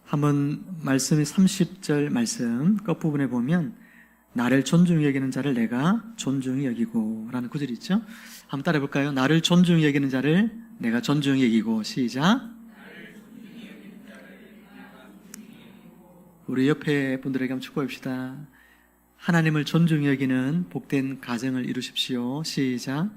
한번 말씀의 30절 말씀 끝부분에 보면 나를 존중히 여기는 자를 내가 존중히 여기고 라는 구절이 있죠. 한번 따라해 볼까요? 나를 존중히 여기는 자를 내가 존중히 여기고. 시작. 우리 옆에 분들에게 한번 축복합시다. 하나님을 존중히 여기는 복된 가정을 이루십시오. 시작.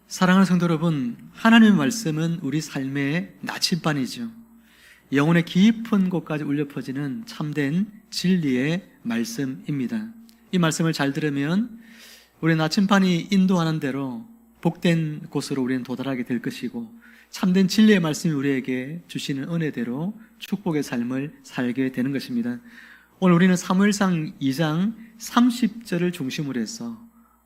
사랑하는 성도 여러분, 하나님의 말씀은 우리 삶의 나침반이죠. 영혼의 깊은 곳까지 울려 퍼지는 참된 진리의 말씀입니다. 이 말씀을 잘 들으면 우리 나침반이 인도하는 대로 복된 곳으로 우리는 도달하게 될 것이고, 참된 진리의 말씀이 우리에게 주시는 은혜대로 축복의 삶을 살게 되는 것입니다. 오늘 우리는 사무엘상 2장 30절을 중심으로 해서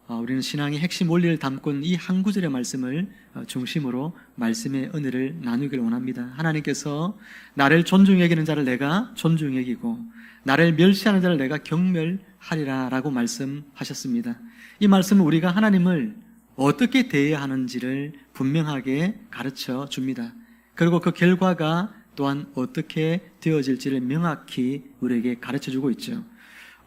우리는 신앙의 핵심 원리를 담고 있는 이 한 구절의 말씀을 중심으로 말씀의 은혜를 나누기를 원합니다. 하나님께서 나를 존중히 여기는 자를 내가 존중히 여기고 나를 멸시하는 자를 내가 경멸하리라 라고 말씀하셨습니다. 이 말씀은 우리가 하나님을 어떻게 대해야 하는지를 분명하게 가르쳐 줍니다. 그리고 그 결과가 또한 어떻게 되어질지를 명확히 우리에게 가르쳐 주고 있죠.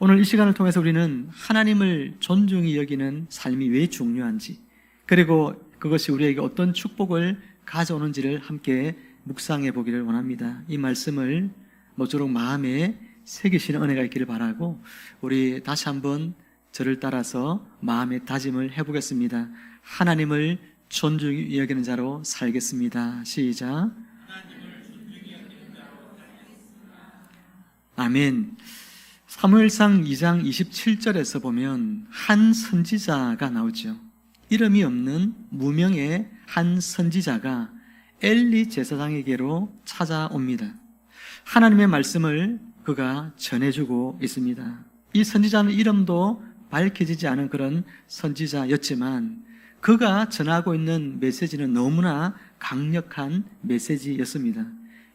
오늘 이 시간을 통해서 우리는 하나님을 존중히 여기는 삶이 왜 중요한지, 그리고 그것이 우리에게 어떤 축복을 가져오는지를 함께 묵상해 보기를 원합니다. 이 말씀을 모쪼록 마음에 새기시는 은혜가 있기를 바라고, 우리 다시 한번 저를 따라서 마음의 다짐을 해보겠습니다. 하나님을 존중히 여기는 자로 살겠습니다. 시작. 아멘. 사무엘상 2장 27절에서 보면 한 선지자가 나오죠. 이름이 없는 무명의 한 선지자가 엘리 제사장에게로 찾아옵니다. 하나님의 말씀을 그가 전해주고 있습니다. 이 선지자는 이름도 밝혀지지 않은 그런 선지자였지만 그가 전하고 있는 메시지는 너무나 강력한 메시지였습니다.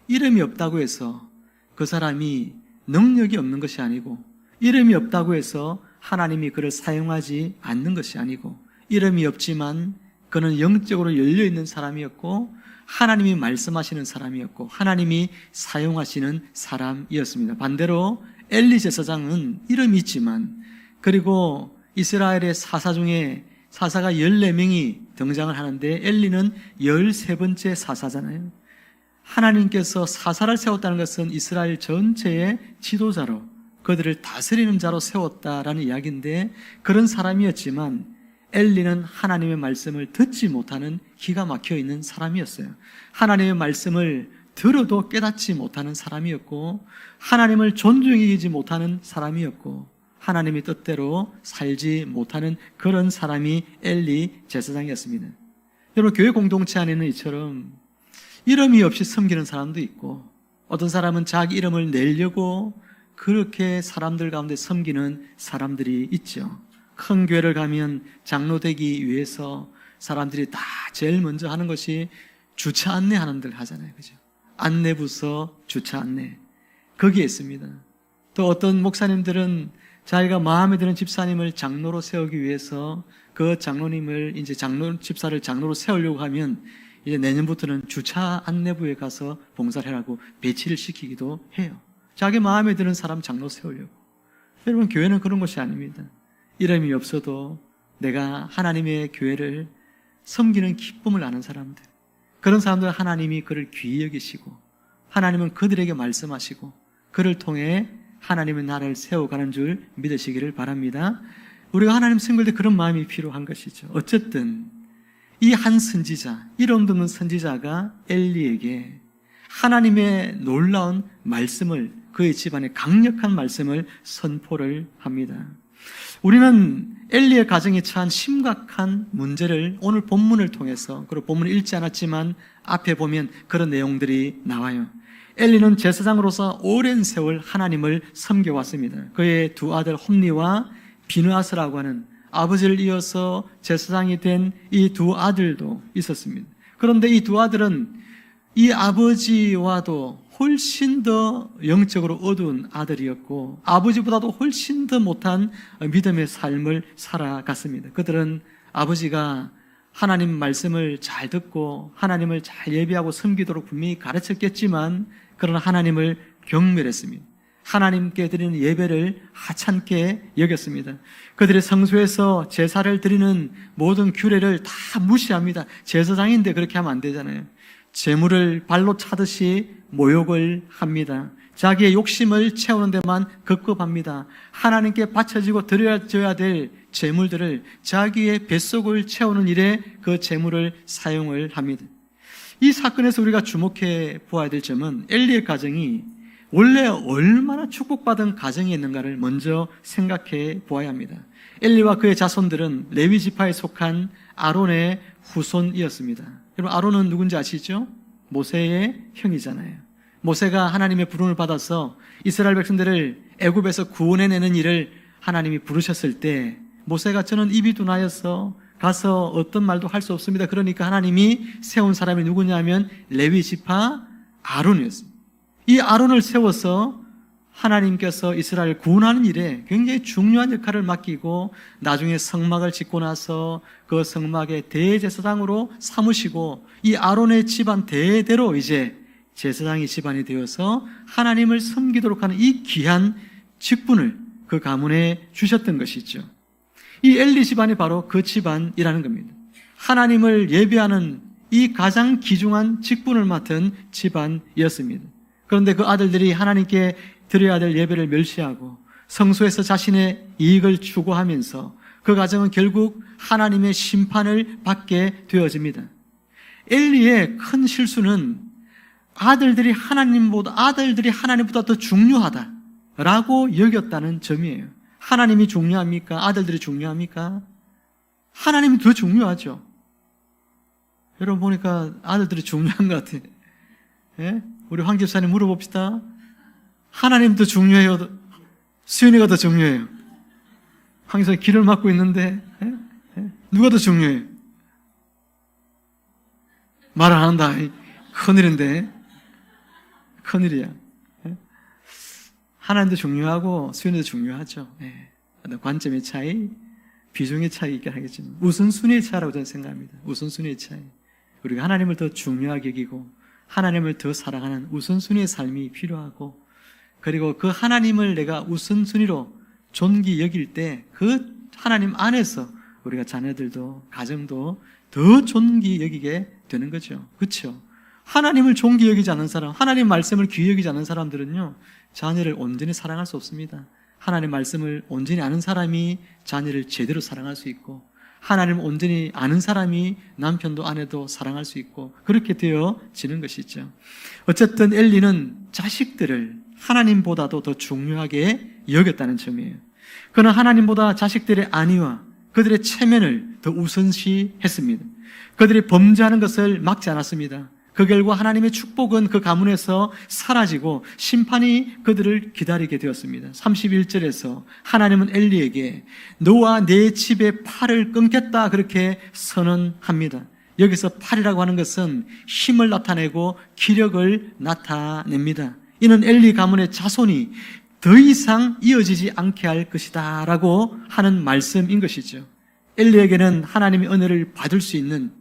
이름이 없다고 해서 그 사람이 능력이 없는 것이 아니고, 이름이 없다고 해서 하나님이 그를 사용하지 않는 것이 아니고, 이름이 없지만 그는 영적으로 열려있는 사람이었고 하나님이 말씀하시는 사람이었고 하나님이 사용하시는 사람이었습니다. 반대로 엘리 제사장은 이름이 있지만, 그리고 이스라엘의 사사 중에 사사가 14명이 등장을 하는데 엘리는 13번째 사사잖아요. 하나님께서 사사를 세웠다는 것은 이스라엘 전체의 지도자로, 그들을 다스리는 자로 세웠다라는 이야기인데, 그런 사람이었지만 엘리는 하나님의 말씀을 듣지 못하는 기가 막혀 있는 사람이었어요. 하나님의 말씀을 들어도 깨닫지 못하는 사람이었고, 하나님을 존중히 여기지 못하는 사람이었고, 하나님의 뜻대로 살지 못하는 그런 사람이 엘리 제사장이었습니다. 여러분, 교회 공동체 안에는 이처럼 이름이 없이 섬기는 사람도 있고, 어떤 사람은 자기 이름을 내려고 그렇게 사람들 가운데 섬기는 사람들이 있죠. 큰 교회를 가면 장로 되기 위해서 사람들이 다 제일 먼저 하는 것이 주차 안내하는 들 하잖아요. 그죠? 안내부서 주차 안내. 거기에 있습니다. 또 어떤 목사님들은 자기가 마음에 드는 집사님을 장로로 세우기 위해서 그 장로님을 이제 집사를 장로로 세우려고 하면 이제 내년부터는 주차 안내부에 가서 봉사를 하라고 배치를 시키기도 해요. 자기 마음에 드는 사람 장로 세우려고. 여러분, 교회는 그런 것이 아닙니다. 이름이 없어도 내가 하나님의 교회를 섬기는 기쁨을 아는 사람들, 그런 사람들은 하나님이 그를 귀히 여기시고 하나님은 그들에게 말씀하시고 그를 통해 하나님의 나라를 세워가는 줄 믿으시기를 바랍니다. 우리가 하나님 섬길 때 그런 마음이 필요한 것이죠. 어쨌든 이 한 선지자, 이름도 없는 선지자가 엘리에게 하나님의 놀라운 말씀을, 그의 집안에 강력한 말씀을 선포를 합니다. 우리는 엘리의 가정에 처한 심각한 문제를 오늘 본문을 통해서, 그리고 본문을 읽지 않았지만 앞에 보면 그런 내용들이 나와요. 엘리는 제사장으로서 오랜 세월 하나님을 섬겨왔습니다. 그의 두 아들 홈니와 비느하스라고 하는 아버지를 이어서 제사장이 된 이 두 아들도 있었습니다. 그런데 이 두 아들은 이 아버지와도 훨씬 더 영적으로 어두운 아들이었고 아버지보다도 훨씬 더 못한 믿음의 삶을 살아갔습니다. 그들은 아버지가 하나님 말씀을 잘 듣고 하나님을 잘 예배하고 섬기도록 분명히 가르쳤겠지만 그러나 하나님을 경멸했습니다. 하나님께 드리는 예배를 하찮게 여겼습니다. 그들의 성소에서 제사를 드리는 모든 규례를 다 무시합니다. 제사장인데 그렇게 하면 안 되잖아요. 재물을 발로 차듯이 모욕을 합니다. 자기의 욕심을 채우는 데만 급급합니다. 하나님께 바쳐지고 드려져야 될 재물들을 자기의 뱃속을 채우는 일에 그 재물을 사용을 합니다. 이 사건에서 우리가 주목해 보아야 될 점은 엘리의 가정이 원래 얼마나 축복받은 가정이었는가를 먼저 생각해 보아야 합니다. 엘리와 그의 자손들은 레위 지파에 속한 아론의 후손이었습니다. 여러분, 아론은 누군지 아시죠? 모세의 형이잖아요. 모세가 하나님의 부름을 받아서 이스라엘 백성들을 애굽에서 구원해내는 일을 하나님이 부르셨을 때 모세가 저는 입이 둔하여서 가서 어떤 말도 할 수 없습니다. 그러니까 하나님이 세운 사람이 누구냐면 레위 지파 아론이었습니다. 이 아론을 세워서 하나님께서 이스라엘을 구원하는 일에 굉장히 중요한 역할을 맡기고 나중에 성막을 짓고 나서 그 성막의 대제사장으로 삼으시고 이 아론의 집안 대대로 이제 제사장의 집안이 되어서 하나님을 섬기도록 하는 이 귀한 직분을 그 가문에 주셨던 것이죠. 이 엘리 집안이 바로 그 집안이라는 겁니다. 하나님을 예배하는 이 가장 귀중한 직분을 맡은 집안이었습니다. 그런데 그 아들들이 하나님께 드려야 될 예배를 멸시하고 성소에서 자신의 이익을 추구하면서 그 가정은 결국 하나님의 심판을 받게 되어집니다. 엘리의 큰 실수는 아들들이 하나님보다 더 중요하다라고 여겼다는 점이에요. 하나님이 중요합니까? 아들들이 중요합니까? 하나님이 더 중요하죠. 여러분 보니까 아들들이 중요한 것 같아요. 예? 우리 황 집사님 물어봅시다. 하나님 더 중요해요? 수연이가 더 중요해요? 황 집사님 길을 막고 있는데 누가 더 중요해요? 말 안 한다. 큰일인데. 큰일이야. 하나님도 중요하고 수연이도 중요하죠. 관점의 차이, 비중의 차이 있긴 하겠지만 우선순위의 차이라고 저는 생각합니다. 우선순위의 차이. 우리가 하나님을 더 중요하게 여기고 하나님을 더 사랑하는 우선순위의 삶이 필요하고, 그리고 그 하나님을 내가 우선순위로 존귀 여길 때 그 하나님 안에서 우리가 자녀들도 가정도 더 존귀 여기게 되는 거죠. 그렇죠? 하나님을 존귀 여기지 않는 사람, 하나님 말씀을 귀히 여기지 않는 사람들은요, 자녀를 온전히 사랑할 수 없습니다. 하나님 말씀을 온전히 아는 사람이 자녀를 제대로 사랑할 수 있고, 하나님을 온전히 아는 사람이 남편도 아내도 사랑할 수 있고, 그렇게 되어지는 것이죠. 어쨌든 엘리는 자식들을 하나님보다도 더 중요하게 여겼다는 점이에요. 그는 하나님보다 자식들의 안위와 그들의 체면을 더 우선시했습니다. 그들이 범죄하는 것을 막지 않았습니다. 그 결과 하나님의 축복은 그 가문에서 사라지고 심판이 그들을 기다리게 되었습니다. 31절에서 하나님은 엘리에게 너와 내 집의 팔을 끊겠다 그렇게 선언합니다. 여기서 팔이라고 하는 것은 힘을 나타내고 기력을 나타냅니다. 이는 엘리 가문의 자손이 더 이상 이어지지 않게 할 것이다 라고 하는 말씀인 것이죠. 엘리에게는 하나님의 은혜를 받을 수 있는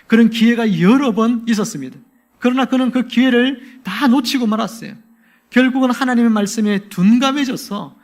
그런 기회가 여러 번 있었습니다. 그러나 그는 그 기회를 다 놓치고 말았어요. 결국은 하나님의 말씀에 둔감해져서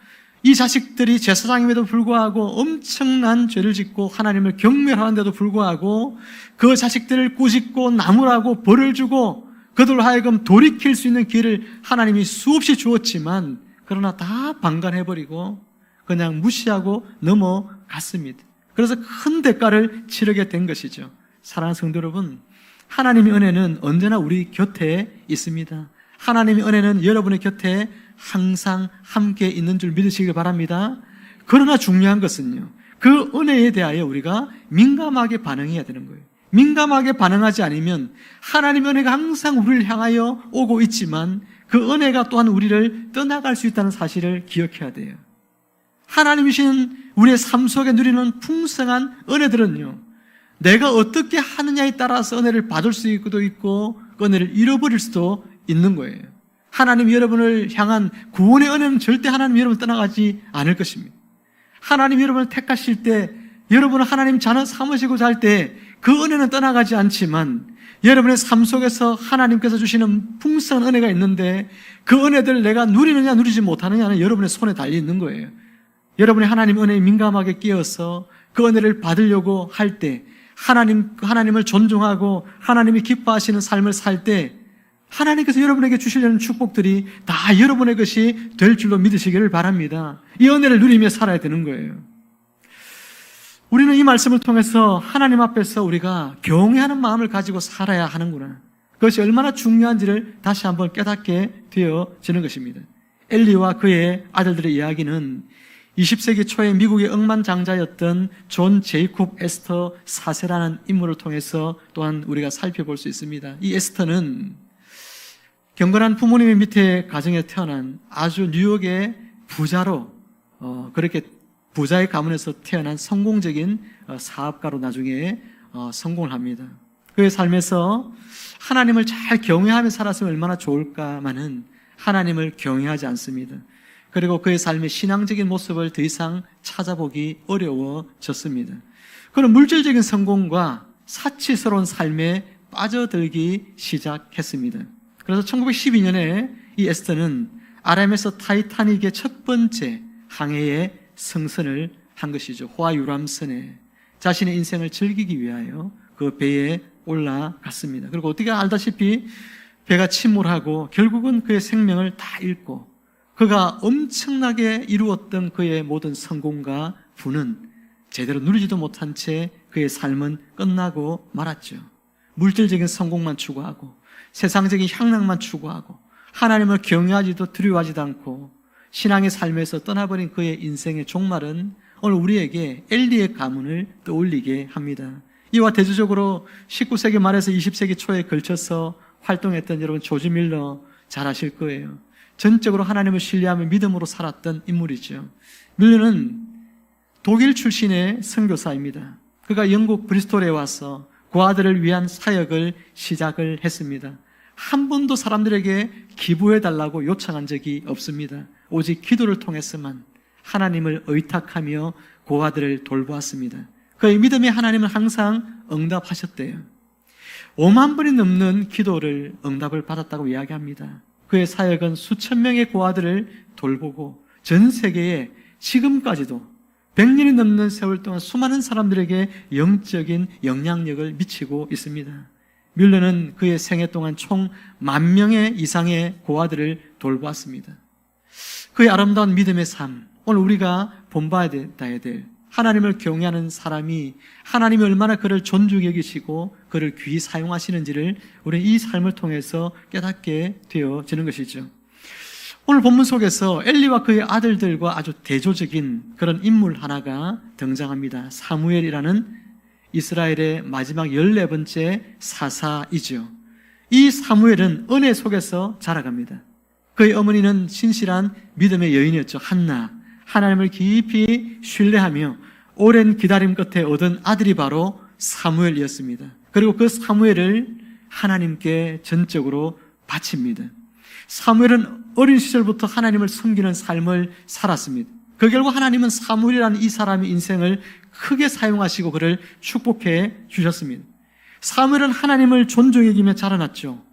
이 자식들이 제사장임에도 불구하고 엄청난 죄를 짓고 하나님을 경멸하는데도 불구하고 그 자식들을 꾸짖고 나무라고 벌을 주고 그들로 하여금 돌이킬 수 있는 기회를 하나님이 수없이 주었지만 그러나 다 방관해버리고 그냥 무시하고 넘어갔습니다. 그래서 큰 대가를 치르게 된 것이죠. 사랑하는 성도 여러분, 하나님의 은혜는 언제나 우리 곁에 있습니다. 하나님의 은혜는 여러분의 곁에 항상 함께 있는 줄 믿으시길 바랍니다. 그러나 중요한 것은요, 그 은혜에 대하여 우리가 민감하게 반응해야 되는 거예요. 민감하게 반응하지 않으면 하나님의 은혜가 항상 우리를 향하여 오고 있지만 그 은혜가 또한 우리를 떠나갈 수 있다는 사실을 기억해야 돼요. 하나님이신 우리의 삶 속에 누리는 풍성한 은혜들은요, 내가 어떻게 하느냐에 따라서 은혜를 받을 수도 있고 그 은혜를 잃어버릴 수도 있는 거예요. 하나님 여러분을 향한 구원의 은혜는 절대 하나님 여러분을 떠나가지 않을 것입니다. 하나님 여러분을 택하실 때, 여러분을 하나님 자녀 삼으시고자 할 때 그 은혜는 떠나가지 않지만 여러분의 삶 속에서 하나님께서 주시는 풍성한 은혜가 있는데 그 은혜들을 내가 누리느냐 누리지 못하느냐는 여러분의 손에 달려 있는 거예요. 여러분이 하나님 은혜에 민감하게 끼어서 그 은혜를 받으려고 할 때, 하나님을 존중하고 하나님이 기뻐하시는 삶을 살 때 하나님께서 여러분에게 주시려는 축복들이 다 여러분의 것이 될 줄로 믿으시기를 바랍니다. 이 은혜를 누리며 살아야 되는 거예요. 우리는 이 말씀을 통해서 하나님 앞에서 우리가 경외하는 마음을 가지고 살아야 하는구나, 그것이 얼마나 중요한지를 다시 한번 깨닫게 되어지는 것입니다. 엘리와 그의 아들들의 이야기는 20세기 초에 미국의 억만장자였던 존 제이콥 에스터 4세라는 인물을 통해서 또한 우리가 살펴볼 수 있습니다. 이 에스터는 경건한 부모님의 밑에 가정에 태어난 아주 뉴욕의 부자로 그렇게 부자의 가문에서 태어난 성공적인 사업가로 나중에 성공을 합니다. 그의 삶에서 하나님을 잘 경외하며 살았으면 얼마나 좋을까마는 하나님을 경외하지 않습니다. 그리고 그의 삶의 신앙적인 모습을 더 이상 찾아보기 어려워졌습니다. 그는 물질적인 성공과 사치스러운 삶에 빠져들기 시작했습니다. 그래서 1912년에 이 에스터는 RMS 타이타닉의 첫 번째 항해에 승선을 한 것이죠. 호화 유람선에 자신의 인생을 즐기기 위하여 그 배에 올라갔습니다. 그리고 어떻게 알다시피 배가 침몰하고 결국은 그의 생명을 다 잃고 그가 엄청나게 이루었던 그의 모든 성공과 부는 제대로 누리지도 못한 채 그의 삶은 끝나고 말았죠. 물질적인 성공만 추구하고 세상적인 향락만 추구하고 하나님을 경외하지도 두려워하지도 않고 신앙의 삶에서 떠나버린 그의 인생의 종말은 오늘 우리에게 엘리의 가문을 떠올리게 합니다. 이와 대조적으로 19세기 말에서 20세기 초에 걸쳐서 활동했던 여러분 조지 밀러 잘 아실 거예요. 전적으로 하나님을 신뢰하며 믿음으로 살았던 인물이죠. 밀러는 독일 출신의 선교사입니다. 그가 영국 브리스톨에 와서 고아들을 위한 사역을 시작을 했습니다. 한 번도 사람들에게 기부해달라고 요청한 적이 없습니다. 오직 기도를 통해서만 하나님을 의탁하며 고아들을 돌보았습니다. 그의 믿음의 하나님은 항상 응답하셨대요. 5만 번이 넘는 기도를 응답을 받았다고 이야기합니다. 그의 사역은 수천 명의 고아들을 돌보고 전 세계에 지금까지도 100년이 넘는 세월 동안 수많은 사람들에게 영적인 영향력을 미치고 있습니다. 밀러는 그의 생애 동안 총 10,000명의 이상의 고아들을 돌보았습니다. 그의 아름다운 믿음의 삶, 오늘 우리가 본받아야 될 하나님을 경외하는 사람이 하나님이 얼마나 그를 존중히 여기시고 그를 귀히 사용하시는지를 우리 이 삶을 통해서 깨닫게 되어지는 것이죠. 오늘 본문 속에서 엘리와 그의 아들들과 아주 대조적인 그런 인물 하나가 등장합니다. 사무엘이라는 이스라엘의 마지막 14번째 사사이죠. 이 사무엘은 은혜 속에서 자라갑니다. 그의 어머니는 신실한 믿음의 여인이었죠. 한나. 하나님을 깊이 신뢰하며 오랜 기다림 끝에 얻은 아들이 바로 사무엘이었습니다. 그리고 그 사무엘을 하나님께 전적으로 바칩니다. 사무엘은 어린 시절부터 하나님을 섬기는 삶을 살았습니다. 그 결과 하나님은 사무엘이라는 이 사람의 인생을 크게 사용하시고 그를 축복해 주셨습니다. 사무엘은 하나님을 존중히 여기며 자라났죠.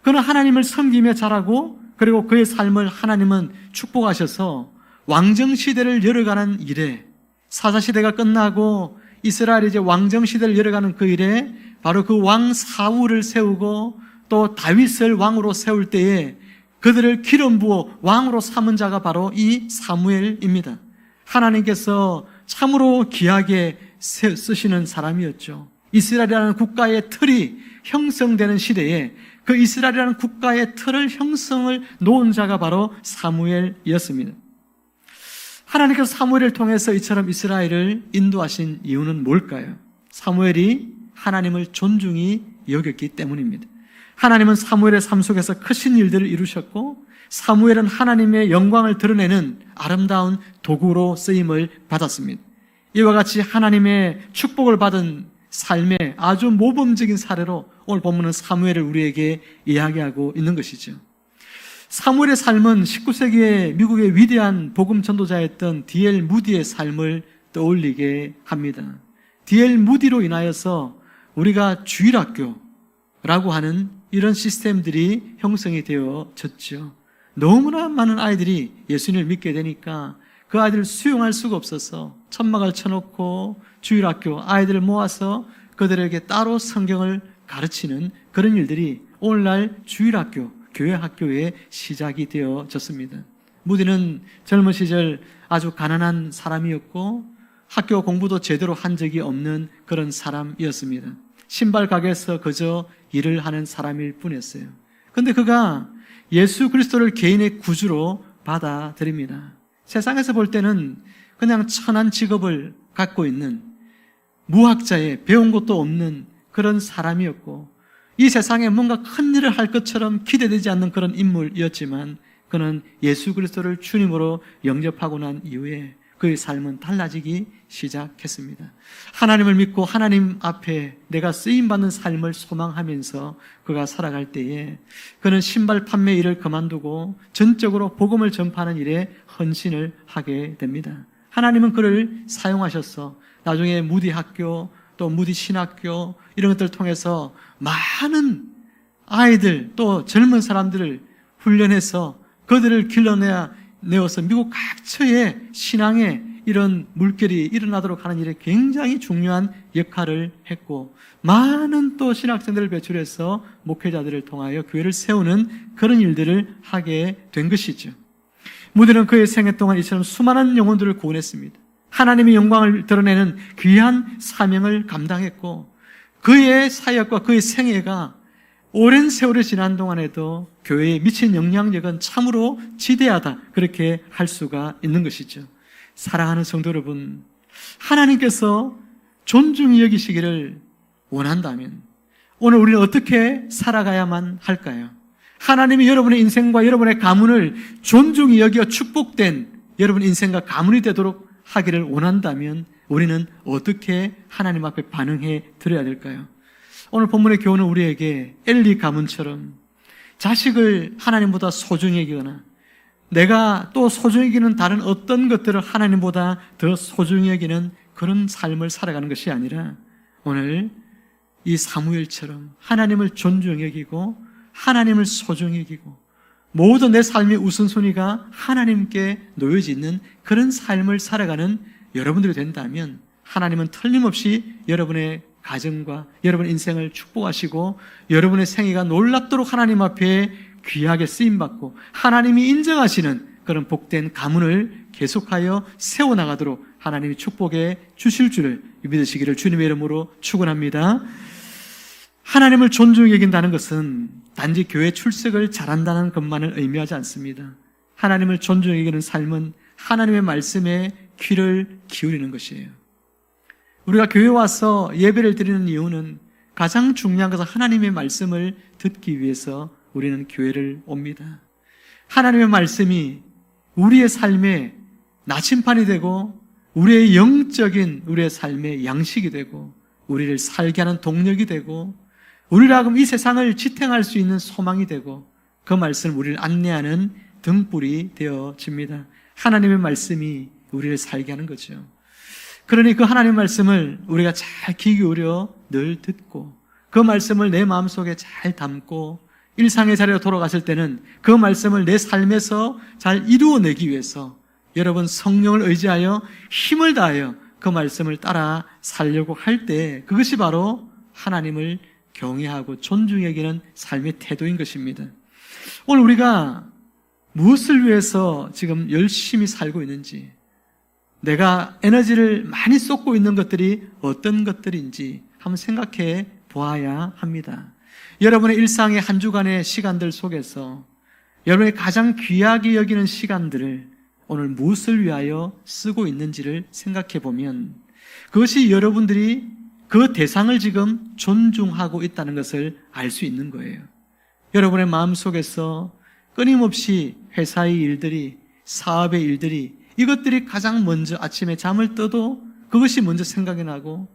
그는 하나님을 섬기며 자라고 그리고 그의 삶을 하나님은 축복하셔서 왕정시대를 열어가는 일에, 사사시대가 끝나고 이스라엘이 이제 왕정시대를 열어가는 그 일에 바로 그 왕 사울을 세우고 또 다윗을 왕으로 세울 때에 그들을 기름 부어 왕으로 삼은 자가 바로 이 사무엘입니다. 하나님께서 참으로 귀하게 쓰시는 사람이었죠. 이스라엘이라는 국가의 틀이 형성되는 시대에 그 이스라엘이라는 국가의 틀을 형성을 놓은 자가 바로 사무엘이었습니다. 하나님께서 사무엘을 통해서 이처럼 이스라엘을 인도하신 이유는 뭘까요? 사무엘이 하나님을 존중히 여겼기 때문입니다. 하나님은 사무엘의 삶 속에서 크신 일들을 이루셨고 사무엘은 하나님의 영광을 드러내는 아름다운 도구로 쓰임을 받았습니다. 이와 같이 하나님의 축복을 받은 삶의 아주 모범적인 사례로 오늘 본문은 사무엘을 우리에게 이야기하고 있는 것이죠. 사무엘의 삶은 19세기의 미국의 위대한 복음 전도자였던 D.L. 무디의 삶을 떠올리게 합니다. D.L. 무디로 인하여서 우리가 주일학교라고 하는 이런 시스템들이 형성이 되어졌죠. 너무나 많은 아이들이 예수님을 믿게 되니까 그 아이들을 수용할 수가 없어서 천막을 쳐놓고 주일학교 아이들을 모아서 그들에게 따로 성경을 가르치는 그런 일들이 오늘날 주일학교, 교회 학교의 시작이 되어졌습니다. 무디는 젊은 시절 아주 가난한 사람이었고 학교 공부도 제대로 한 적이 없는 그런 사람이었습니다. 신발 가게에서 그저 일을 하는 사람일 뿐이었어요. 그런데 그가 예수 그리스도를 개인의 구주로 받아들입니다. 세상에서 볼 때는 그냥 천한 직업을 갖고 있는 무학자의 배운 것도 없는 그런 사람이었고 이 세상에 뭔가 큰 일을 할 것처럼 기대되지 않는 그런 인물이었지만 그는 예수 그리스도를 주님으로 영접하고 난 이후에 그의 삶은 달라지기 시작했습니다. 하나님을 믿고 하나님 앞에 내가 쓰임받는 삶을 소망하면서 그가 살아갈 때에 그는 신발 판매 일을 그만두고 전적으로 복음을 전파하는 일에 헌신을 하게 됩니다. 하나님은 그를 사용하셔서 나중에 무디 학교 또 무디 신학교 이런 것들을 통해서 많은 아이들 또 젊은 사람들을 훈련해서 그들을 길러내어서 미국 각처에 신앙의 이런 물결이 일어나도록 하는 일에 굉장히 중요한 역할을 했고 많은 또 신학생들을 배출해서 목회자들을 통하여 교회를 세우는 그런 일들을 하게 된 것이죠. 무디는 그의 생애 동안 이처럼 수많은 영혼들을 구원했습니다. 하나님의 영광을 드러내는 귀한 사명을 감당했고 그의 사역과 그의 생애가 오랜 세월이 지난 동안에도 교회에 미친 영향력은 참으로 지대하다 그렇게 할 수가 있는 것이죠. 사랑하는 성도 여러분, 하나님께서 존중히 여기시기를 원한다면 오늘 우리는 어떻게 살아가야만 할까요? 하나님이 여러분의 인생과 여러분의 가문을 존중히 여겨 축복된 여러분 인생과 가문이 되도록 하기를 원한다면 우리는 어떻게 하나님 앞에 반응해 드려야 될까요? 오늘 본문의 교훈은 우리에게 엘리 가문처럼 자식을 하나님보다 소중히 여기거나 내가 또 소중히 여기는 다른 어떤 것들을 하나님보다 더 소중히 여기는 그런 삶을 살아가는 것이 아니라 오늘 이 사무엘처럼 하나님을 존중히 여기고 하나님을 소중히 여기고 모든 내 삶의 우선순위가 하나님께 놓여져 있는 그런 삶을 살아가는 여러분들이 된다면 하나님은 틀림없이 여러분의 가정과 여러분의 인생을 축복하시고 여러분의 생애가 놀랍도록 하나님 앞에 귀하게 쓰임받고 하나님이 인정하시는 그런 복된 가문을 계속하여 세워나가도록 하나님이 축복해 주실 줄을 믿으시기를 주님의 이름으로 축원합니다. 하나님을 존중히 여긴다는 것은 단지 교회 출석을 잘한다는 것만을 의미하지 않습니다. 하나님을 존중히 여기는 삶은 하나님의 말씀에 귀를 기울이는 것이에요. 우리가 교회에 와서 예배를 드리는 이유는 가장 중요한 것은 하나님의 말씀을 듣기 위해서 우리는 교회를 옵니다. 하나님의 말씀이 우리의 삶의 나침판이 되고 우리의 영적인 우리의 삶의 양식이 되고 우리를 살게 하는 동력이 되고 우리로 하여금 이 세상을 지탱할 수 있는 소망이 되고 그 말씀을 우리를 안내하는 등불이 되어집니다. 하나님의 말씀이 우리를 살게 하는 거죠. 그러니 그 하나님의 말씀을 우리가 잘 귀 기울여 늘 듣고 그 말씀을 내 마음속에 잘 담고 일상의 자리로 돌아갔을 때는 그 말씀을 내 삶에서 잘 이루어내기 위해서 여러분 성령을 의지하여 힘을 다하여 그 말씀을 따라 살려고 할 때 그것이 바로 하나님을 경외하고 존중히 여기는 삶의 태도인 것입니다. 오늘 우리가 무엇을 위해서 지금 열심히 살고 있는지 내가 에너지를 많이 쏟고 있는 것들이 어떤 것들인지 한번 생각해 보아야 합니다. 여러분의 일상의 한 주간의 시간들 속에서 여러분이 가장 귀하게 여기는 시간들을 오늘 무엇을 위하여 쓰고 있는지를 생각해 보면 그것이 여러분들이 그 대상을 지금 존중하고 있다는 것을 알 수 있는 거예요. 여러분의 마음속에서 끊임없이 회사의 일들이, 사업의 일들이 이것들이 가장 먼저 아침에 잠을 떠도 그것이 먼저 생각이 나고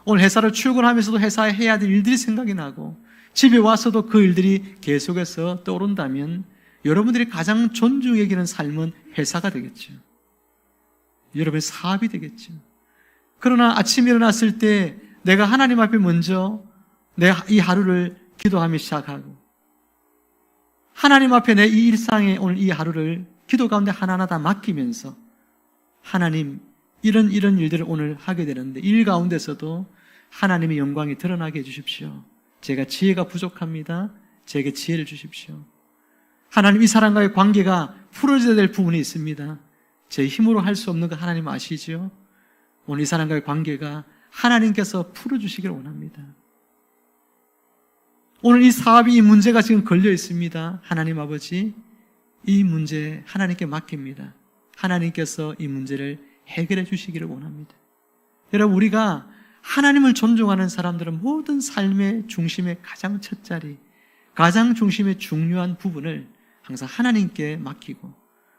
오늘 회사를 출근하면서도 회사에 해야 될 일들이 생각이 나고 집에 와서도 그 일들이 계속해서 떠오른다면 여러분들이 가장 존중히 여기는 삶은 회사가 되겠죠. 여러분의 사업이 되겠죠. 그러나 아침에 일어났을 때 내가 하나님 앞에 먼저 내 이 하루를 기도하며 시작하고 하나님 앞에 내 이 일상에 오늘 이 하루를 기도 가운데 하나하나 다 맡기면서 하나님 이런 일들을 오늘 하게 되는데 일 가운데서도 하나님의 영광이 드러나게 해주십시오. 제가 지혜가 부족합니다. 제게 지혜를 주십시오. 하나님 이 사람과의 관계가 풀어져야 될 부분이 있습니다. 제 힘으로 할 수 없는 거 하나님 아시죠? 오늘 이 사람과의 관계가 하나님께서 풀어주시기를 원합니다. 오늘 이 사업이 이 문제가 지금 걸려 있습니다. 하나님 아버지 이 문제 하나님께 맡깁니다. 하나님께서 이 문제를 해결해 주시기를 원합니다. 여러분 우리가 하나님을 존중하는 사람들은 모든 삶의 중심의 가장 첫 자리, 가장 중심의 중요한 부분을 항상 하나님께 맡기고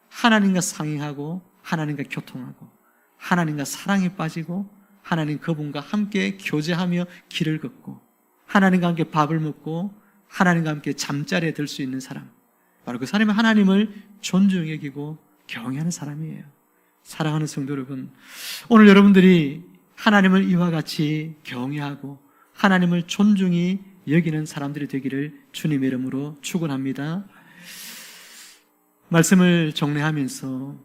하나님과 상의하고 하나님과 교통하고 하나님과 사랑에 빠지고 하나님 그분과 함께 교제하며 길을 걷고 하나님과 함께 밥을 먹고 하나님과 함께 잠자리에 들 수 있는 사람, 바로 그 사람이 하나님을 존중히 여기고 경외하는 사람이에요. 사랑하는 성도 여러분, 오늘 여러분들이 하나님을 이와 같이 경외하고 하나님을 존중히 여기는 사람들이 되기를 주님의 이름으로 축원합니다. 말씀을 정리하면서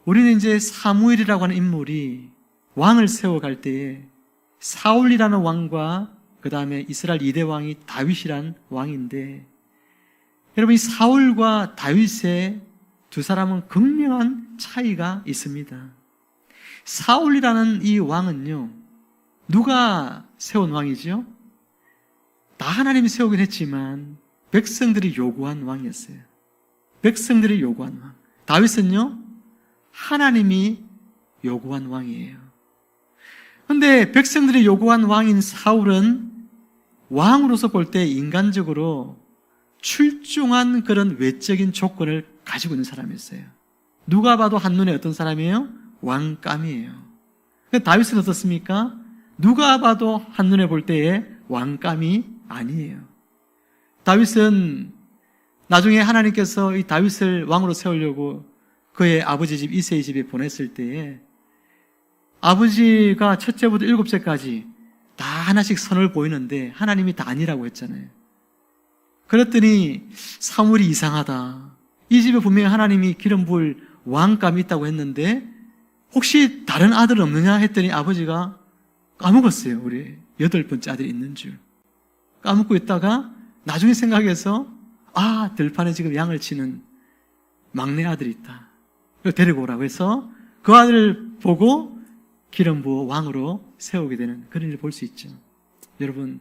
우리는 이제 사무엘이라고 하는 인물이 왕을 세워갈 때에 사울이라는 왕과 그 다음에 이스라엘 2대 왕이 다윗이란 왕인데, 여러분 이 사울과 다윗의 두 사람은 극명한 차이가 있습니다. 사울이라는 이 왕은요, 누가 세운 왕이죠? 다 하나님이 세우긴 했지만 백성들이 요구한 왕이었어요. 백성들이 요구한 왕. 다윗은요, 하나님이 요구한 왕이에요. 그런데 백성들이 요구한 왕인 사울은 왕으로서 볼 때 인간적으로 출중한 그런 외적인 조건을 가지고 있는 사람이었어요. 누가 봐도 한눈에 어떤 사람이에요? 왕감이에요. 다윗은 어떻습니까? 누가 봐도 한눈에 볼 때에 왕감이 아니에요. 다윗은 나중에 하나님께서 이 다윗을 왕으로 세우려고 그의 아버지 집 이새의 집에 보냈을 때에 아버지가 첫째부터 7째까지 다 하나씩 선을 보이는데 하나님이 다 아니라고 했잖아요. 그랬더니 사무엘이 이상하다. 이 집에 분명히 하나님이 기름 부을 왕감이 있다고 했는데 혹시 다른 아들 없느냐 했더니 아버지가 까먹었어요. 우리 8번째 아들이 있는 줄. 까먹고 있다가 나중에 생각해서 들판에 지금 양을 치는 막내 아들이 있다. 데리고 오라고 해서 그 아들을 보고 기름 부어 왕으로 세우게 되는 그런 일을 볼 수 있죠. 여러분,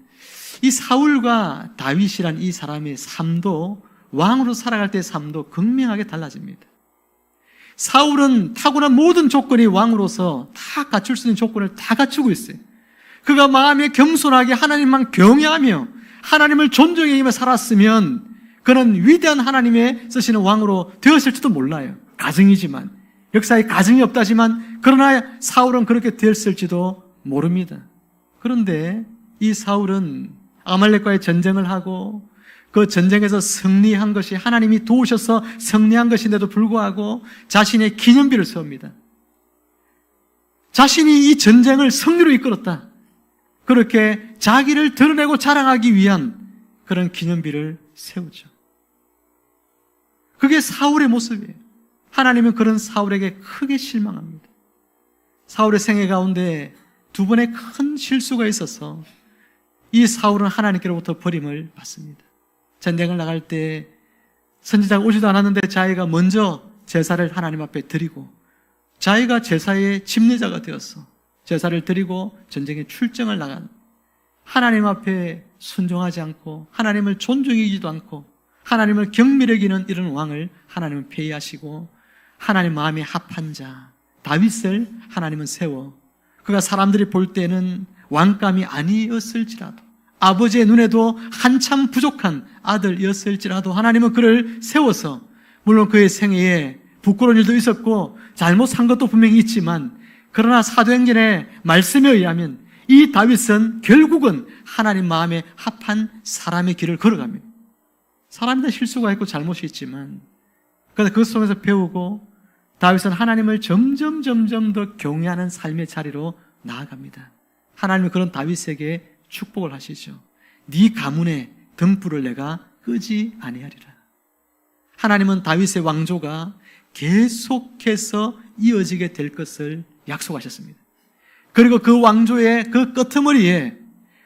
이 사울과 다윗이란 이 사람의 삶도 왕으로 살아갈 때의 삶도 극명하게 달라집니다. 사울은 타고난 모든 조건이 왕으로서 다 갖출 수 있는 조건을 다 갖추고 있어요. 그가 마음에 겸손하게 하나님만 경외하며 하나님을 존중하며 살았으면 그는 위대한 하나님의 쓰시는 왕으로 되었을지도 몰라요. 가정이지만, 역사에 가정이 없다지만 그러나 사울은 그렇게 되었을지도 모릅니다. 그런데 이 사울은 아말렉과의 전쟁을 하고 그 전쟁에서 승리한 것이 하나님이 도우셔서 승리한 것인데도 불구하고 자신의 기념비를 세웁니다. 자신이 이 전쟁을 승리로 이끌었다. 그렇게 자기를 드러내고 자랑하기 위한 그런 기념비를 세우죠. 그게 사울의 모습이에요. 하나님은 그런 사울에게 크게 실망합니다. 사울의 생애 가운데 두 번의 큰 실수가 있어서 이 사울은 하나님께로부터 버림을 받습니다. 전쟁을 나갈 때 선지자가 오지도 않았는데 자기가 먼저 제사를 하나님 앞에 드리고 자기가 제사의 집례자가 되어서 제사를 드리고 전쟁에 출정을 나간, 하나님 앞에 순종하지 않고 하나님을 존중하지도 않고 하나님을 경멸히 여기는 이런 왕을 하나님은 폐위하시고 하나님 마음에 합한 자 다윗을 하나님은 세워 그가 사람들이 볼 때는 왕감이 아니었을지라도 아버지의 눈에도 한참 부족한 아들이었을지라도 하나님은 그를 세워서, 물론 그의 생애에 부끄러운 일도 있었고 잘못한 것도 분명히 있지만, 그러나 사도행전의 말씀에 의하면 이 다윗은 결국은 하나님 마음에 합한 사람의 길을 걸어갑니다. 사람이다 실수가 있고 잘못이 있지만, 그래서 그 속에서 배우고 다윗은 하나님을 점점 더 경외하는 삶의 자리로 나아갑니다. 하나님은 그런 다윗에게 축복을 하시죠. 네 가문의 등불을 내가 끄지 아니하리라. 하나님은 다윗의 왕조가 계속해서 이어지게 될 것을 약속하셨습니다. 그리고 그 왕조의 그 끄트머리에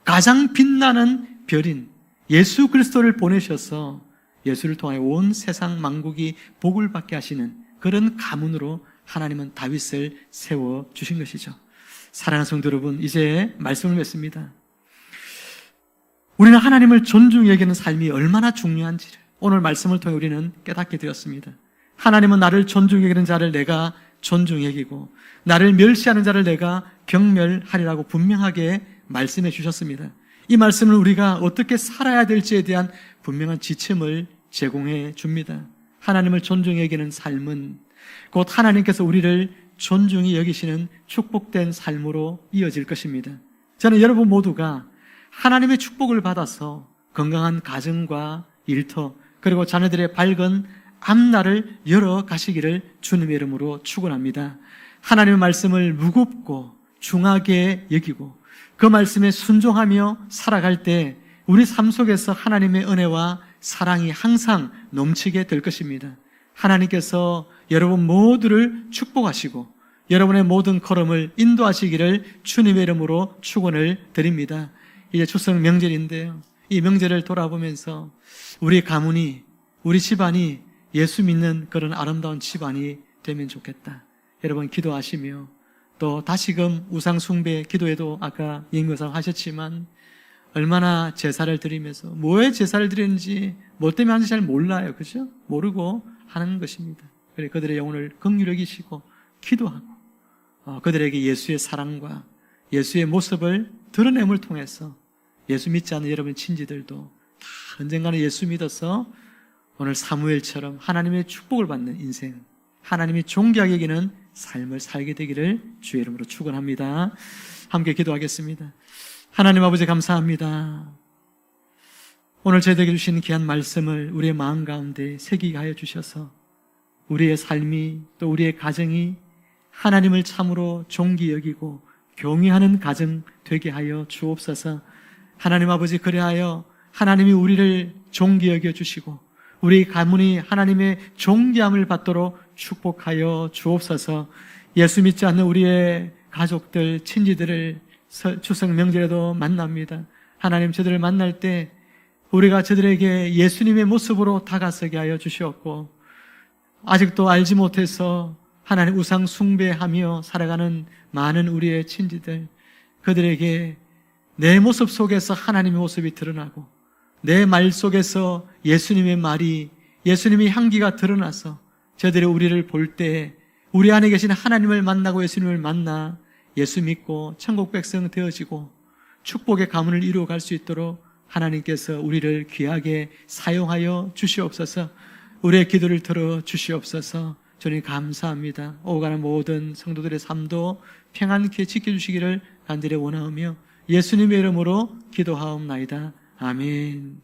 가장 빛나는 별인 예수 그리스도를 보내셔서 예수를 통하여 온 세상 만국이 복을 받게 하시는 그런 가문으로 하나님은 다윗을 세워주신 것이죠. 사랑하는 성도 여러분, 이제 말씀을 맺습니다. 우리는 하나님을 존중히 여기는 삶이 얼마나 중요한지를 오늘 말씀을 통해 우리는 깨닫게 되었습니다. 하나님은 나를 존중히 여기는 자를 내가 존중히 여기고 나를 멸시하는 자를 내가 경멸하리라고 분명하게 말씀해 주셨습니다. 이 말씀을 우리가 어떻게 살아야 될지에 대한 분명한 지침을 제공해 줍니다. 하나님을 존중히 여기는 삶은 곧 하나님께서 우리를 존중히 여기시는 축복된 삶으로 이어질 것입니다. 저는 여러분 모두가 하나님의 축복을 받아서 건강한 가정과 일터 그리고 자녀들의 밝은 앞날을 열어가시기를 주님의 이름으로 축원합니다. 하나님의 말씀을 무겁고 중하게 여기고 그 말씀에 순종하며 살아갈 때 우리 삶 속에서 하나님의 은혜와 사랑이 항상 넘치게 될 것입니다. 하나님께서 여러분 모두를 축복하시고 여러분의 모든 걸음을 인도하시기를 주님의 이름으로 축원을 드립니다. 이제 추석 명절인데요. 이 명절을 돌아보면서 우리 가문이, 우리 집안이 예수 믿는 그런 아름다운 집안이 되면 좋겠다. 여러분 기도하시며 또 다시금 우상 숭배 기도에도 아까 영명상 하셨지만 얼마나 제사를 드리면서 뭐에 제사를 드리는지 뭐 때문에 하는지 잘 몰라요. 그죠? 모르고 하는 것입니다. 그래 그들의 영혼을 긍휼히 여기시고 기도하고 그들에게 예수의 사랑과 예수의 모습을 드러냄을 통해서 예수 믿지 않는 여러분 친지들도 다 언젠가는 예수 믿어서 오늘 사무엘처럼 하나님의 축복을 받는 인생, 하나님이 존귀하게 여기는 삶을 살게 되기를 주의 이름으로 축원합니다. 함께 기도하겠습니다. 하나님 아버지 감사합니다. 오늘 저희에게 주신 귀한 말씀을 우리의 마음 가운데 새기게 하여 주셔서 우리의 삶이 또 우리의 가정이 하나님을 참으로 존귀 여기고 경외하는 가정 되게 하여 주옵소서. 하나님 아버지 그리하여 하나님이 우리를 존귀 여겨 주시고 우리 가문이 하나님의 존귀함을 받도록 축복하여 주옵소서. 예수 믿지 않는 우리의 가족들, 친지들을 추석 명절에도 만납니다. 하나님 저들을 만날 때 우리가 저들에게 예수님의 모습으로 다가서게 하여 주시옵고 아직도 알지 못해서 하나님 우상 숭배하며 살아가는 많은 우리의 친지들 그들에게 내 모습 속에서 하나님의 모습이 드러나고 내 말 속에서 예수님의 말이 예수님의 향기가 드러나서 저들이 우리를 볼 때 우리 안에 계신 하나님을 만나고 예수님을 만나 예수 믿고 천국 백성 되어지고 축복의 가문을 이루어갈 수 있도록 하나님께서 우리를 귀하게 사용하여 주시옵소서. 우리의 기도를 들어 주시옵소서. 주님 감사합니다. 오고 가는 모든 성도들의 삶도 평안케 지켜주시기를 간절히 원하오며 예수님의 이름으로 기도하옵나이다. 아멘.